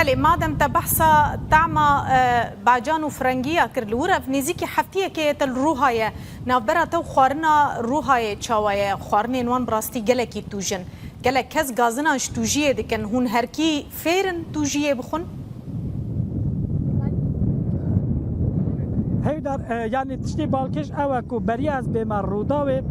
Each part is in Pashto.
بله مادم تا بحثا دعما باجان و فرنگیا کرلورا نزیکی هفتیه که تل روحای نافبرا تو خوارنا روحای چاوای خوارنین وان براستی گلکی توجن گلک کس گازناش توجیه دکن هون هرکی فیرن توجیه بخون هیدر یعنی تشتی بالکش اوکو بری از بیمار روداوی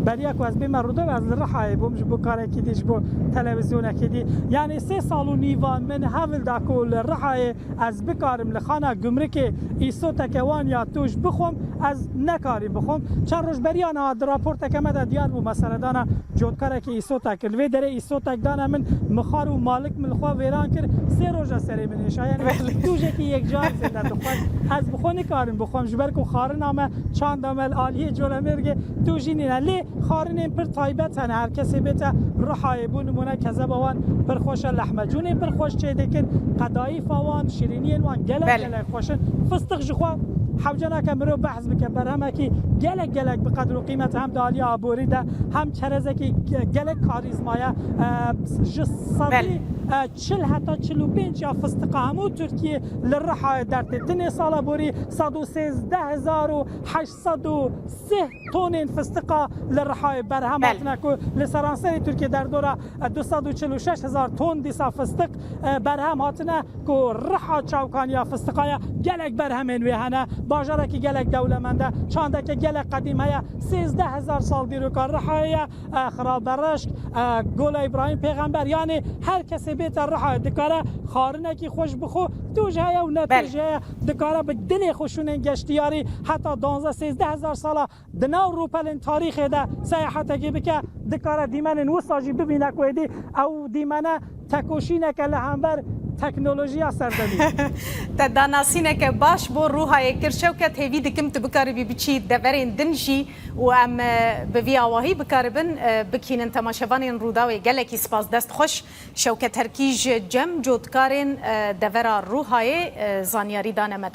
بریا کو از بیمار روداوی از رحای بومش بو کاره کیدیش بو تلویزیون کیدی یعنی 3 سال و نیوان من حاول داکول رحای از بکارم لخانه گمرک ایسو تکوان یا توش بخوم از نکاری بخوم چند روز بریا نه راپورت کمد دیار بو مسئله دانا جودکاره کی ایسو تکل و در ایسو تک دانا من مخار و مالک من خو ویران کر 3 روز سری منش یعنی توجه کی یک جا زنده تو از بخونی کارم بخوام جبر کو خارنامه چند عمل عالیه جوله مرگ توجینی لی خارنین پر تایبت هن هر کسی بیت رحای بو نمونه کذبوان پر خوش لحمه جون پر خوش چه دکن قدایی فوان شیرینی وان گله خوش فستق جخوا حوجنا کمرو بحث بک برهمه کی گلک به قدر و قیمت هم دالیا عبوری ده هم چرزه کی گلک کاریزمایا جسدی 40 حتی 45 یا فستق همو ترکیه للرحای در تن سال بوری 113803 تون فستق للرحای برهم هاتنکو لسرانسری ترکیه در دوره 246000 تون دیسا فستق برهم هاتنه کو رحا چاوکانیا فستقایا گلک برهمن وهنه باجاره کی گلک دولمنده چانده که گلک قدیم هيا 13000 سال دیرو کار رحای خراب برش گول ابراهیم پیغمبر یعنی هر کسی بیت رحای دکاره خارنه کی خوش بخو توجه و نتیجه دکاره به دل خوشون گشتیاری حتی 12 13000 ساله دناو روپلن تاریخ ده سیاحت کی بک دکاره دیمن وساجی ببینه کویدی او دیمنه تکوشینه که لهمبر تکنولوژی سردمی تداناسینه که باش بو روحای کرشو که هیوی دکم تو بکاری بی بچی دورین دنجی و ام بوی آواهی بکاربن بکینن تماشاوانین روداوی گلکی سپاس دست خوش شوکت هرکیج جم جودکارین دورا روحای زانیاری دانمت